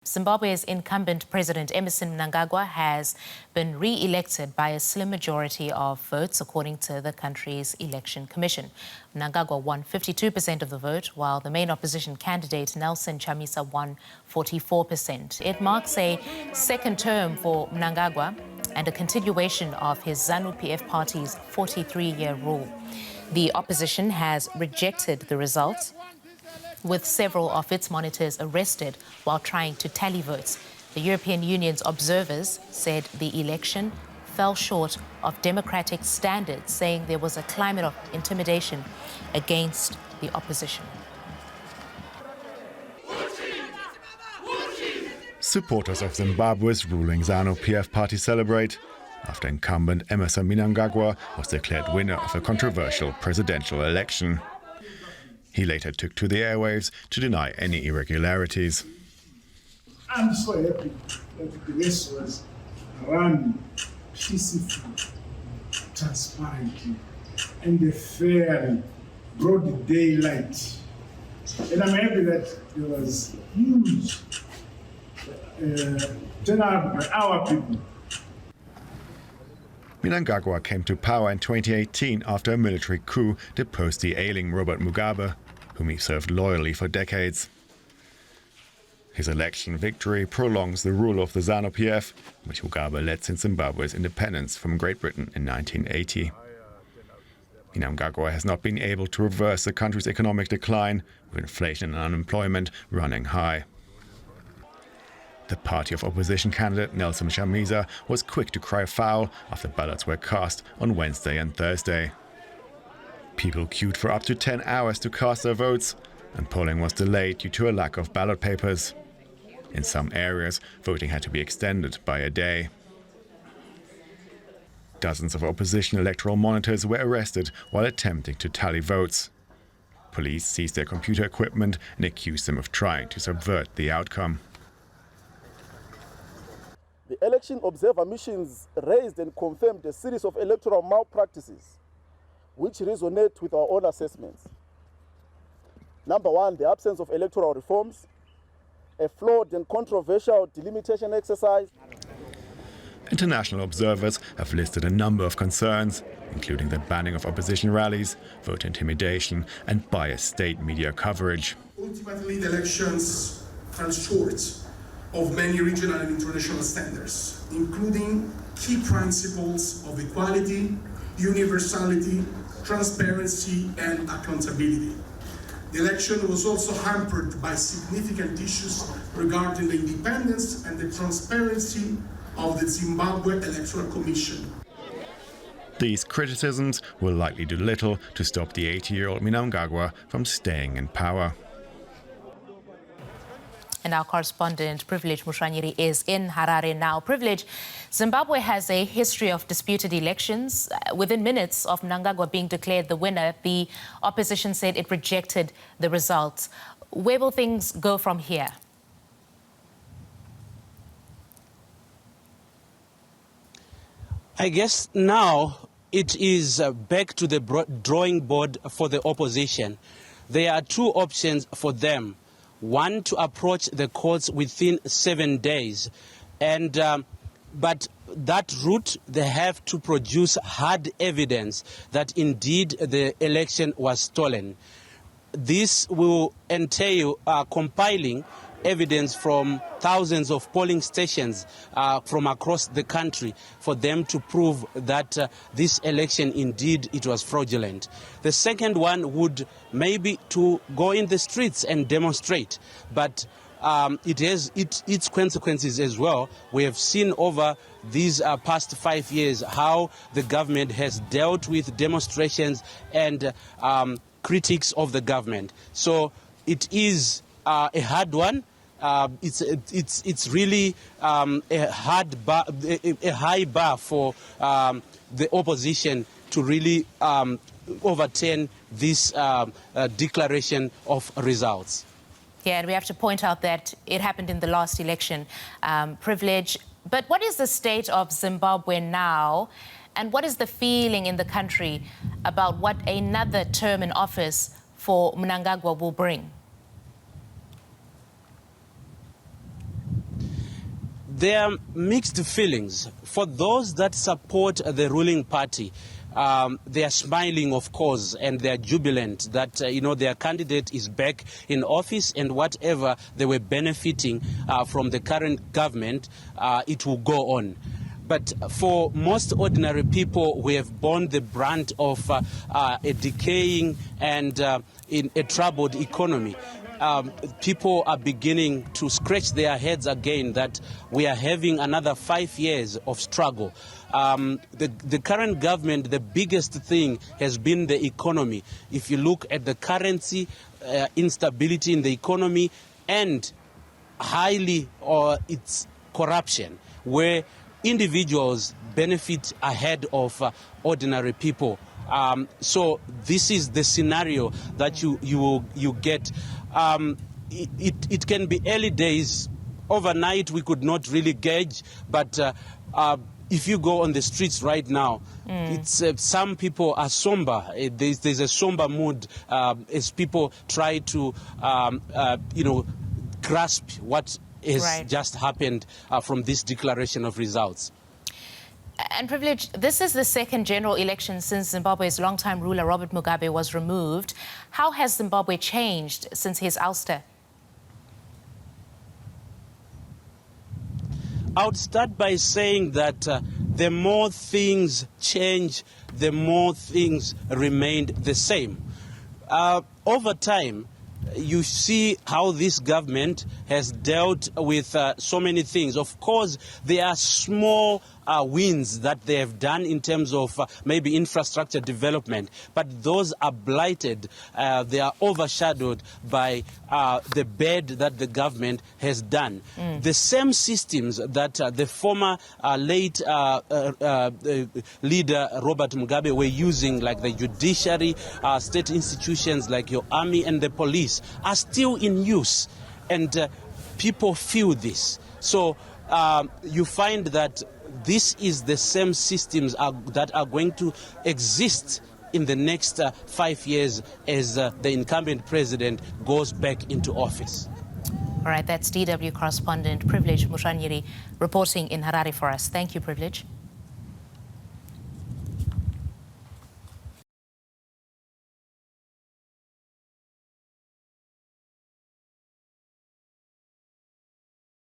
Zimbabwe's incumbent President Emmerson Mnangagwa has been re-elected by a slim majority of votes, according to the country's election commission. Mnangagwa won 52% of the vote, while the main opposition candidate, Nelson Chamisa, won 44%. It marks a second term for Mnangagwa and a continuation of his Zanu-PF party's 43-year rule. The opposition has rejected the results, with several of its monitors arrested while trying to tally votes. The European Union's observers said the election fell short of democratic standards, saying there was a climate of intimidation against the opposition. Supporters of Zimbabwe's ruling Zanu-PF party celebrate after incumbent Emmerson Mnangagwa was declared winner of a controversial presidential election. He later took to the airwaves to deny any irregularities. I'm so happy that the race was run peacefully, transparently, and fairly, broad daylight. And I'm happy that there was huge turnout by our people. Mnangagwa came to power in 2018 after a military coup deposed the ailing Robert Mugabe, whom he served loyally for decades. His election victory prolongs the rule of the Zanu-PF, which Mugabe led since Zimbabwe's independence from Great Britain in 1980. Mnangagwa has not been able to reverse the country's economic decline, with inflation and unemployment running high. The party of opposition candidate Nelson Chamisa was quick to cry foul after ballots were cast on Wednesday and Thursday. People queued for up to 10 hours to cast their votes, and polling was delayed due to a lack of ballot papers. In some areas, voting had to be extended by a day. Dozens of opposition electoral monitors were arrested while attempting to tally votes. Police seized their computer equipment and accused them of trying to subvert the outcome. The election observer missions raised and confirmed a series of electoral malpractices which resonate with our own assessments. Number one, the absence of electoral reforms, a flawed and controversial delimitation exercise. International observers have listed a number of concerns, including the banning of opposition rallies, voter intimidation, and biased state media coverage. Ultimately, the elections fell short of many regional and international standards, including key principles of equality, universality, transparency, and accountability. The election was also hampered by significant issues regarding the independence and the transparency of the Zimbabwe Electoral Commission. These criticisms will likely do little to stop the 80-year-old Mnangagwa from staying in power. And our correspondent, Privilege Mushanyiri, is in Harare now. Privilege, Zimbabwe has a history of disputed elections. Within minutes of Mnangagwa being declared the winner, the opposition said it rejected the results. Where will things go from here? I guess now it is back to the drawing board for the opposition. There are two options for them. One, to approach the courts within 7 days. But that route, they have to produce hard evidence that indeed the election was stolen. This will entail compiling evidence from thousands of polling stations from across the country for them to prove that this election indeed it was fraudulent. The second one would maybe to go in the streets and demonstrate, but it has its consequences as well. We have seen over these past 5 years how the government has dealt with demonstrations and critics of the government. So it is a hard one. It's really a high bar for the opposition to really overturn this declaration of results. Yeah, and we have to point out that it happened in the last election, Privilege. But what is the state of Zimbabwe now, and what is the feeling in the country about what another term in office for Mnangagwa will bring? there are mixed feelings. For those that support the ruling party, they are smiling, of course, and they are jubilant that, their candidate is back in office, and whatever they were benefiting from the current government, it will go on. But for most ordinary people who have borne the brunt of a decaying and in a troubled economy, people are beginning to scratch their heads again that we are having another 5 years of struggle. The current government, the biggest thing has been the economy. If you look at the currency, instability in the economy, and it's corruption, where individuals benefit ahead of ordinary people. So this is the scenario that you get. It can be early days. Overnight we could not really gauge, but if you go on the streets right now, it's some people are somber. There's a somber mood as people try to grasp what has just happened from this declaration of results. And Privilege, this is the second general election since Zimbabwe's longtime ruler Robert Mugabe was removed. How has Zimbabwe changed since his ouster? I would start by saying that the more things change, the more things remained the same. Over time, you see how this government has dealt with so many things. Of course, there are small wins that they have done in terms of maybe infrastructure development, but those are blighted. They are overshadowed by the bad that the government has done. The same systems that the former late leader Robert Mugabe were using, like the judiciary, state institutions like your army and the police, are still in use, and people feel this. So you find that this is the same systems that are going to exist in the next 5 years as the incumbent president goes back into office. All right, that's DW correspondent Privilege Mushanyiri reporting in Harare for us. Thank you, Privilege.